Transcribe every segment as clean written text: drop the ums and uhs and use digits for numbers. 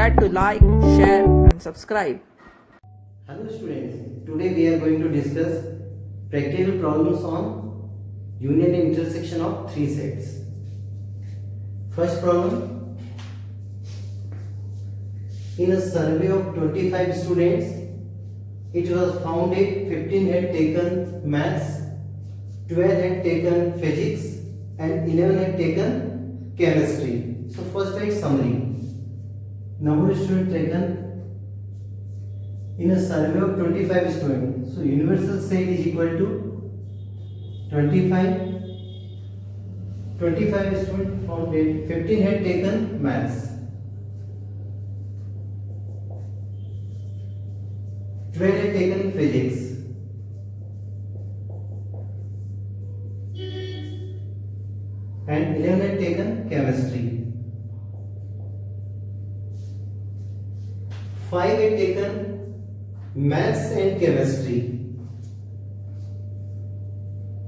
forget to like, share and subscribe. Hello students, today we are going to discuss practical problems on union and intersection of three sets. First problem, in a survey of 25 students, it was found that 15 had taken maths, 12 had taken physics and 11 had taken chemistry. So first write summary. Number of students taken in a survey of 25 students. So universal set is equal to 25. 25 students found that 15 had taken maths, 12 had taken physics, and 11 had taken chemistry. 5 had taken maths and chemistry.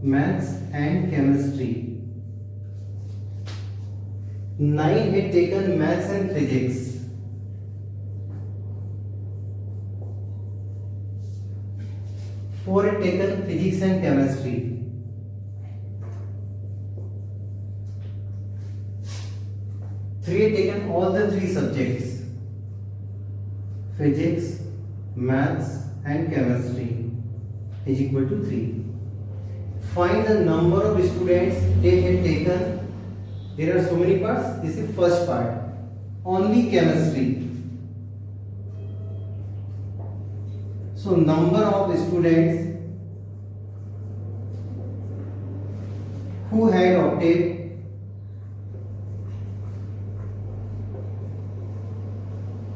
Maths and chemistry. 9 had taken maths and physics. 4 had taken physics and chemistry. 3 had taken all the three subjects: physics, maths and chemistry is equal to 3. Find the number of students they had taken. There are so many parts. This is first part. Only chemistry. So number of students who had opted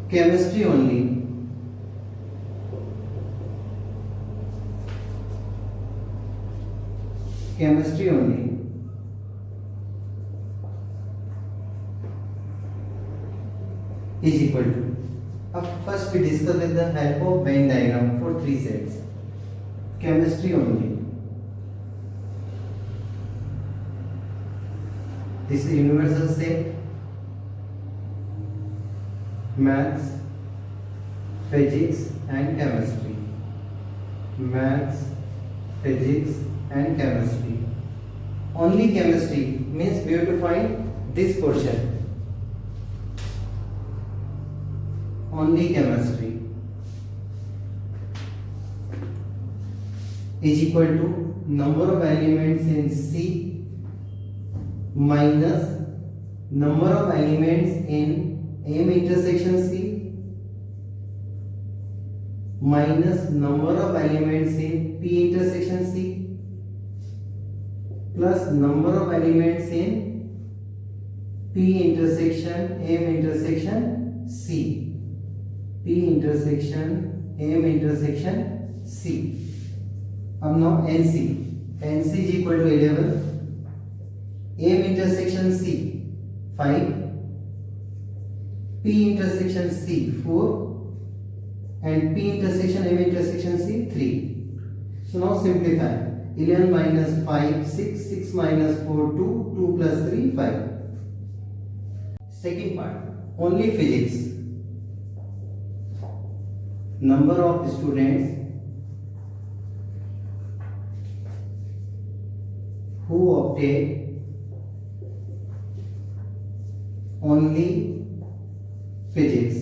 chemistry only. Chemistry only. Is equal to. First we discuss with the help of Venn diagram for three sets. Chemistry only. This is universal set. Maths, physics and chemistry. Maths, physics and chemistry. Only chemistry means we have to find this portion. Only chemistry is equal to number of elements in C minus number of elements in M intersection C minus number of elements in P intersection C plus number of elements in P intersection M intersection C. P intersection M intersection C. अब now NC is equal to 11, M intersection C 5, P intersection C 4 and P intersection M intersection C 3. So now simplify. 11 minus 5 6, 6 minus 4 2, 2 plus 3 5. Second part, only physics. Number of students who obtain only physics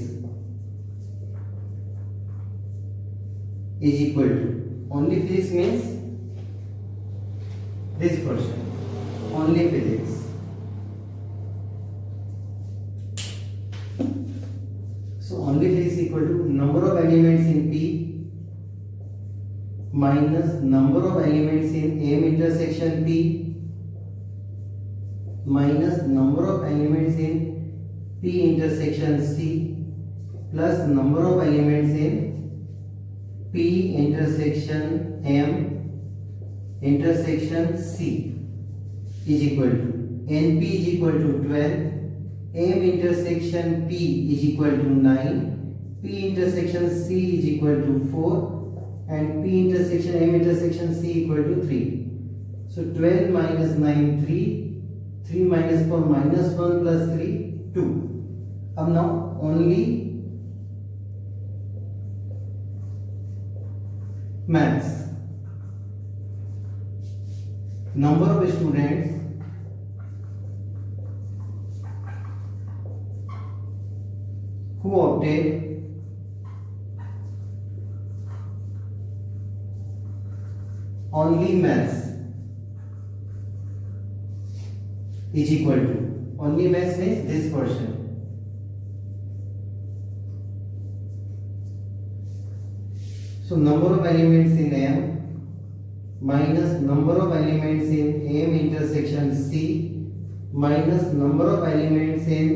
is equal to, only physics means this portion, only physics. So only physics equal to number of elements in P minus number of elements in M intersection P minus number of elements in P intersection C plus number of elements in P intersection M intersection C is equal to NP is equal to 12, M intersection P is equal to 9, P intersection C is equal to 4 and P intersection M intersection C equal to 3. So 12 minus 9 3, 3 minus 4 minus 1 plus 3 2. अब now only maths, number of students who obtain only maths is equal to, only maths means this portion, so number of elements in M minus number of elements in M intersection C minus number of elements in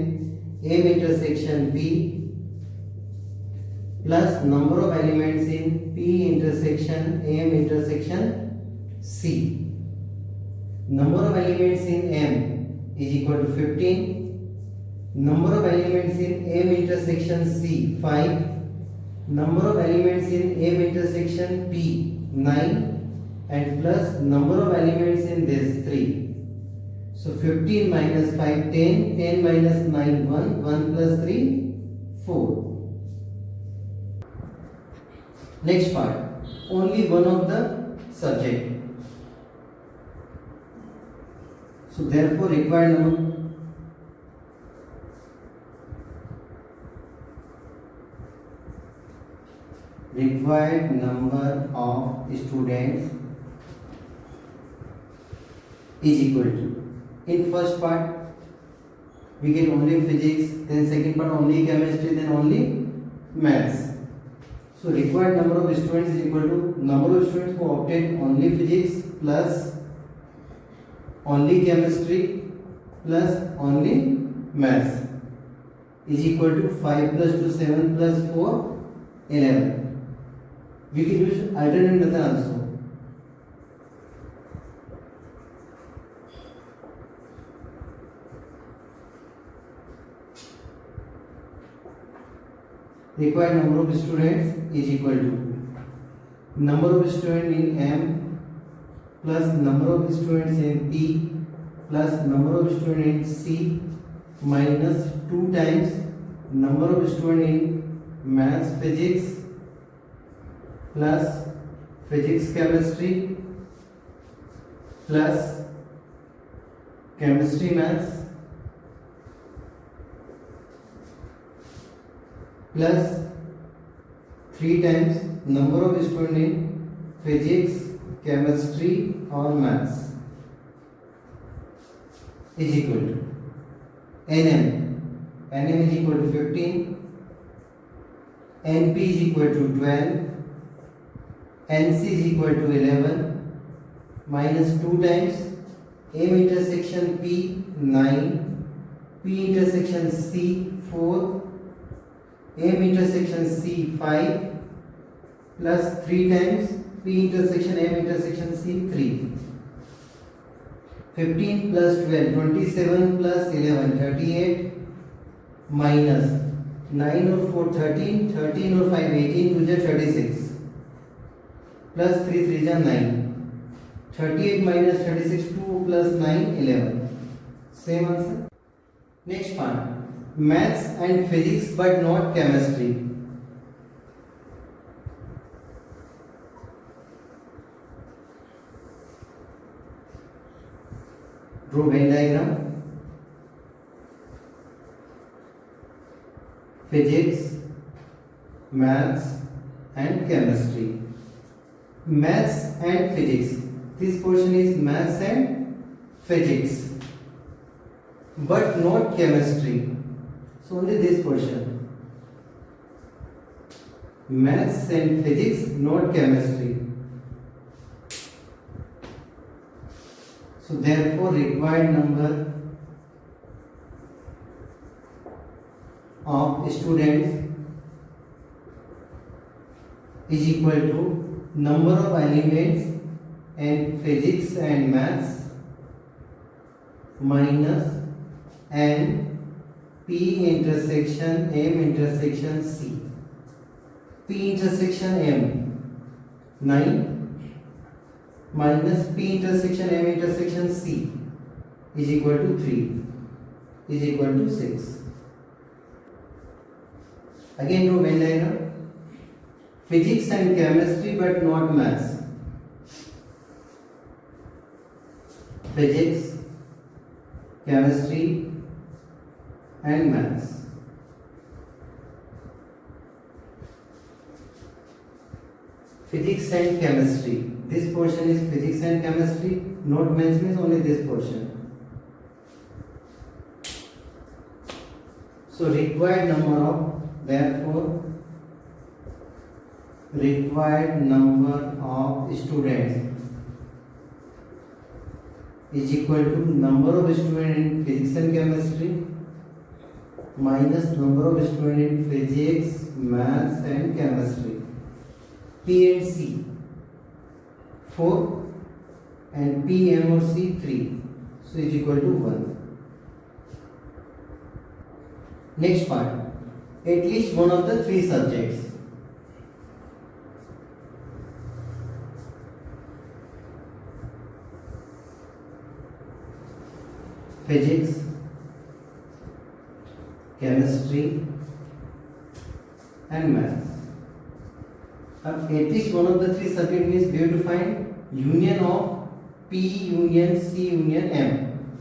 M intersection P plus number of elements in P intersection M intersection C. Number of elements in M is equal to 15. Number of elements in M intersection C 5. Number of elements in M intersection P 9. And plus number of elements in this 3. So 15 minus 5 10, 10 minus 9 1, 1 plus 3 4. Next part, only one of the subject. So therefore required number of students is equal to, in first part we get only physics, then second part only chemistry, then only maths. So required number of students is equal to number of students who obtain only physics plus only chemistry plus only maths is equal to 5 plus 2 7 plus 4 11. We can use alternate method also. Required number of students is equal to number of students in M plus number of students in P plus number of students in C minus 2 times number of students in maths physics plus physics chemistry plus chemistry maths plus 3 times number of students in physics, chemistry or maths is equal to NM. NM is equal to 15, NP is equal to 12, NC is equal to 11 minus 2 times M intersection P 9, P intersection C 4, M intersection C 5 plus 3 times P intersection M intersection C 3. 15 plus 12 27 plus 11 38 minus 9 or 4 13, 13 or 5 18 to 36 plus 3 3 is 9. 38 minus 36 2 plus 9 11. Same answer. Next part, maths and physics but not chemistry. Draw Venn diagram. Physics, maths and chemistry. Maths and physics. This portion is maths and physics but not chemistry. So only this portion. Maths and physics, not chemistry. So therefore required number of students is equal to number of elements in physics and maths minus n P intersection M intersection C. P intersection M 9 minus P intersection M intersection C is equal to 3 is equal to 6. Again draw Venn diagram. Physics and chemistry but not maths. Physics, chemistry and maths. Physics and chemistry. This portion is physics and chemistry. Not maths means only this portion. So required number of, therefore required number of students is equal to number of students in physics and chemistry minus number of students in physics, maths and chemistry. P and C 4 and P, M or C 3. So is equal to 1. Next part. At least one of the three subjects. Physics, chemistry and maths. At least one of the three subjects means we have to find union of P union C union M.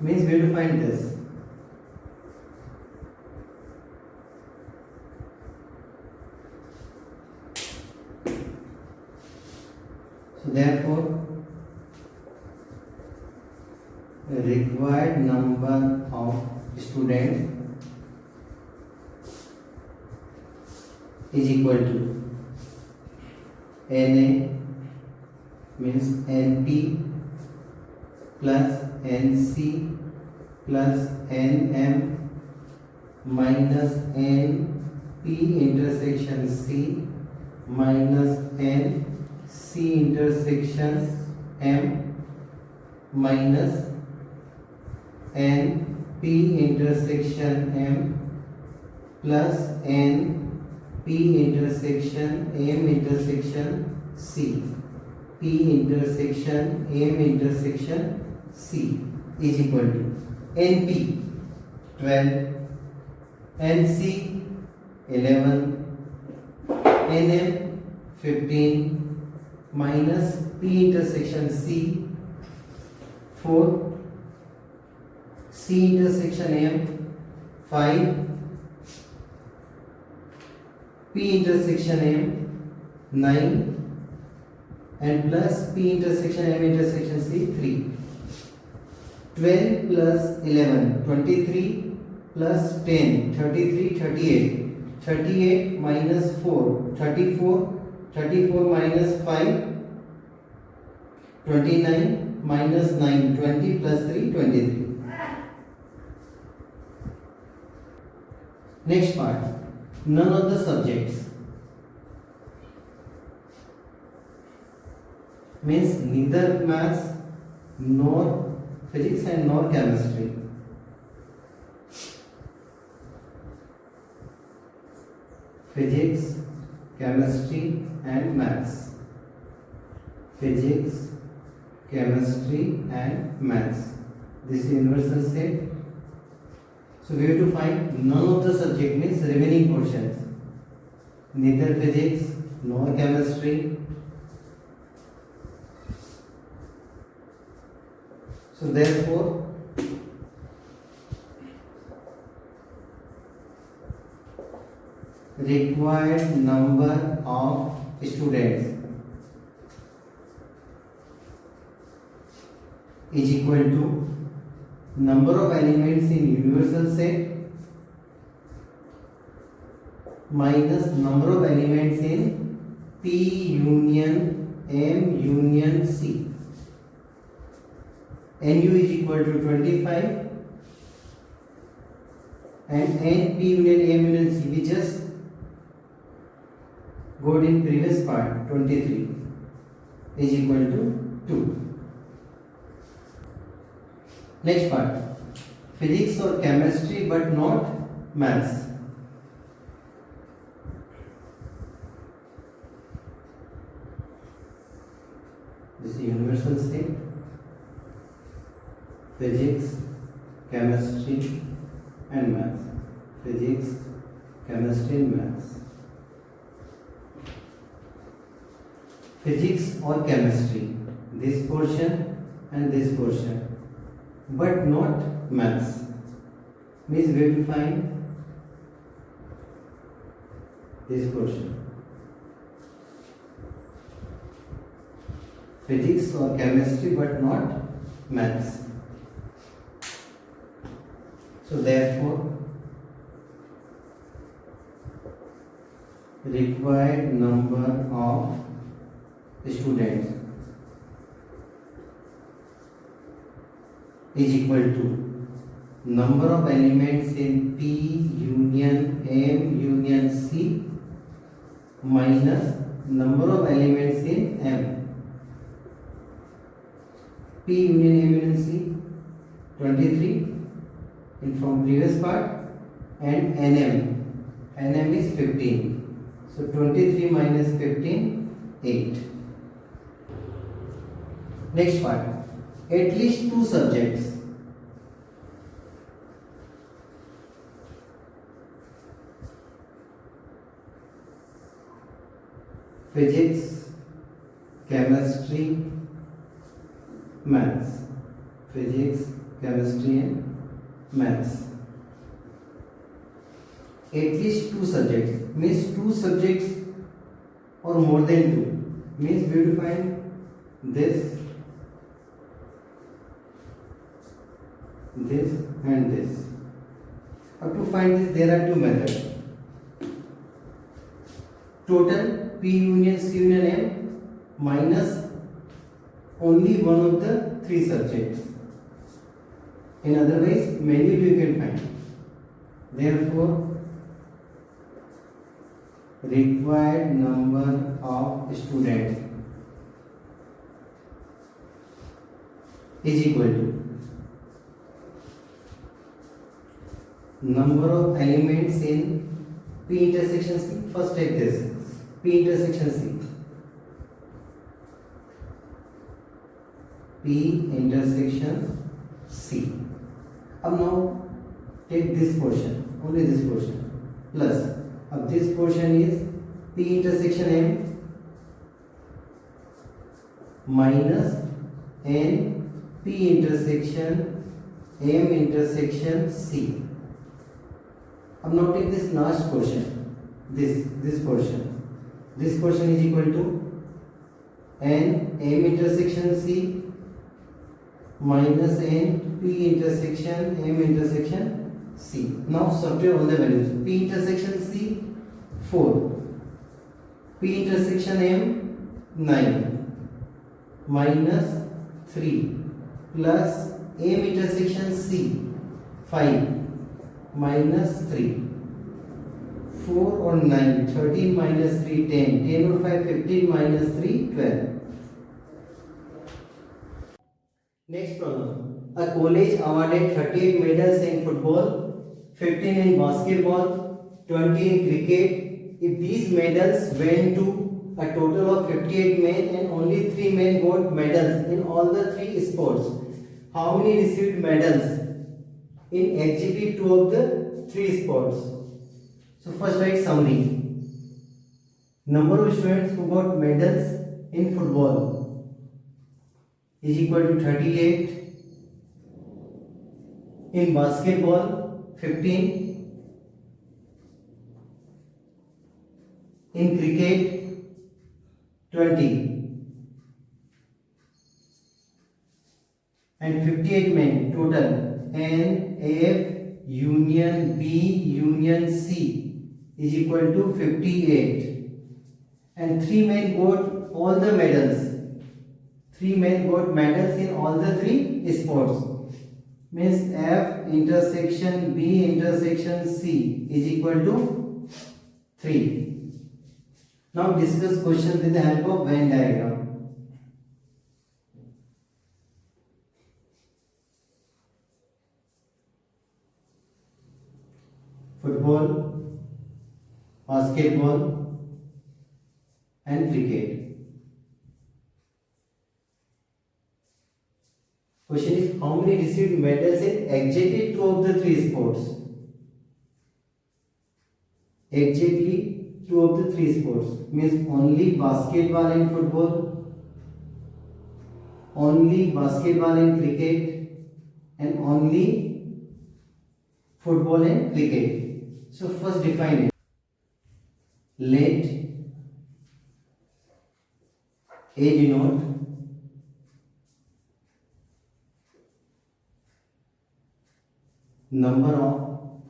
Means we have to find this. So therefore required number of students is equal to NA means NP plus NC plus NM minus NP intersection C minus NC intersection M minus NP intersection M plus NP intersection M intersection C. P intersection M intersection C is equal to NP 12, NC 11, NM 15 minus P intersection C 4, C intersection M 5, P intersection M 9 and plus P intersection M intersection C 3. 12 plus 11 23 plus 10 33 38. 38 minus 4 34. 34 minus 5 29 minus 9 20 plus 3 23. Next part. None of the subjects means neither maths nor physics and nor chemistry. Physics, chemistry and maths. Physics, chemistry and maths. This is universal set. So we have to find none of the subject means remaining portions. Neither physics nor chemistry. So therefore required number of students is equal to number of elements in universal set minus number of elements in P union M union C. NU is equal to 25 and NP union M union C, we just got in previous part 23 is equal to 2. Next part, physics or chemistry but not maths. This is universal state. Physics, chemistry and maths. physics, chemistry and maths. Physics or chemistry, this portion and this portion, but not maths. Means we have to find this portion. Physics or chemistry but not maths. So therefore required number of students is equal to number of elements in P union M union C minus number of elements in M. P union M union C 23 in from previous part, and NM is 15. So 23 minus 15, 8. Next part, at least 2 subjects. Physics, chemistry, maths. Physics, chemistry and maths. At least 2 subjects means 2 subjects or more than 2 means we have to find this and this. How to find this? There are 2 methods. Total P union C union M minus only one of the 3 subjects. In other ways, many you can find. Therefore, required number of students is equal to number of elements in P intersection C. First take this P intersection C. P intersection C. Now take this portion, only this portion, plus this portion is P intersection M minus N P intersection M intersection C. Now take this last portion, this portion. This portion is equal to N M intersection C minus N P intersection M intersection C. Now subtract all the values. P intersection C 4, P intersection M 9 minus 3 plus M intersection C 5 minus 3. 4 or 9, 13 minus 3 10, 10 or 5 15 minus 3 12. Next problem. A college awarded 38 medals in football, 15 in basketball, 20 in cricket. If these medals went to a total of 58 men and only 3 men got medals in all the 3 sports, how many received medals in exhibit 2 of the 3 sports? So first write summary. Number of students who got medals in football is equal to 38. In basketball 15. In cricket 20. And 58 men total. N, F, union B, union C is equal to 58. And 3 men got all the medals. 3 men got medals in all the 3 sports. Means F intersection B intersection C is equal to 3. Now discuss question with the help of Venn diagram. Football, basketball and cricket. Question is how many received medals in exactly 2 of the 3 sports? exactly two of the three sports, means only basketball and football, only basketball and cricket, and only football and cricket. So first define it. Let A denote number of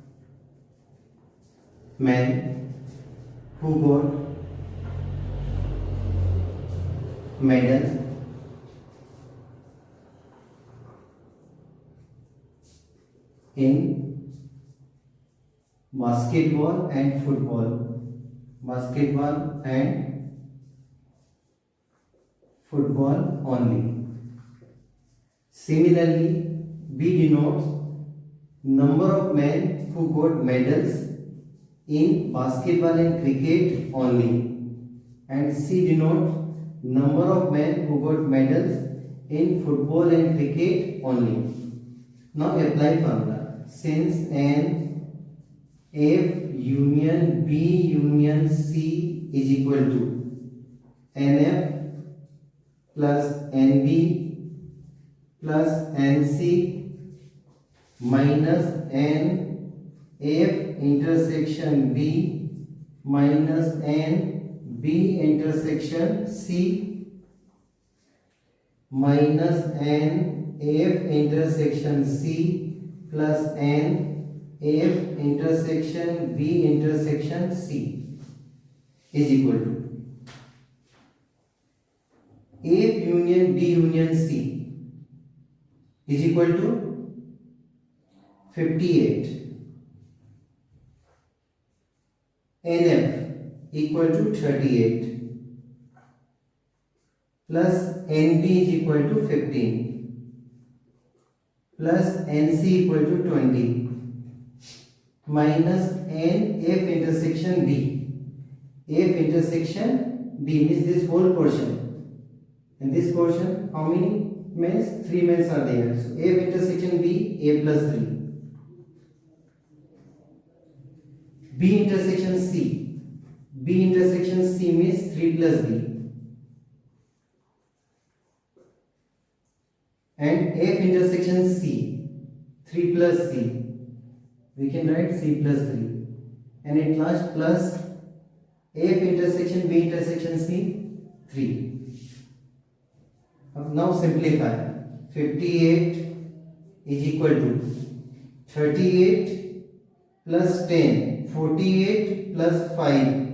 men who got medals in basketball and football, basketball and football only. Similarly, B denotes number of men who got medals in basketball and cricket only, and C denotes number of men who got medals in football and cricket only. Now apply formula. Since N F union B union C is equal to NF plus NB plus NC minus NF intersection B minus NB intersection C minus NF intersection C plus NF intersection B intersection C is equal to F union B union C is equal to 58. NF equal to 38 plus NB is equal to 15 plus NC equal to 20 minus NF intersection B. F intersection B means this whole portion. In this portion, how many men's? 3 men's are there. So F intersection B, A plus 3. B intersection C. B intersection C means 3 plus B. And F intersection C, 3 plus C. We can write C plus 3. And at last plus F intersection B intersection C, 3. Now simplify. 58 is equal to 38 plus 10, 48 plus 5,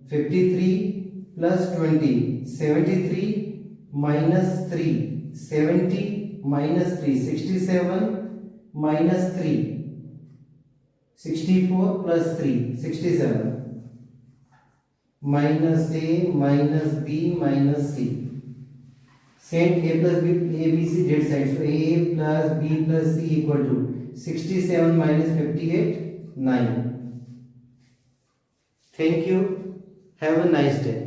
53 plus 20, 73 minus 3, 70 minus 3, 67 minus 3, 64 plus 3, 67 minus A minus B minus C. Send A plus B, A, B, C dead side. So A plus B plus C equal to 67 minus 58, 9. Thank you. Have a nice day.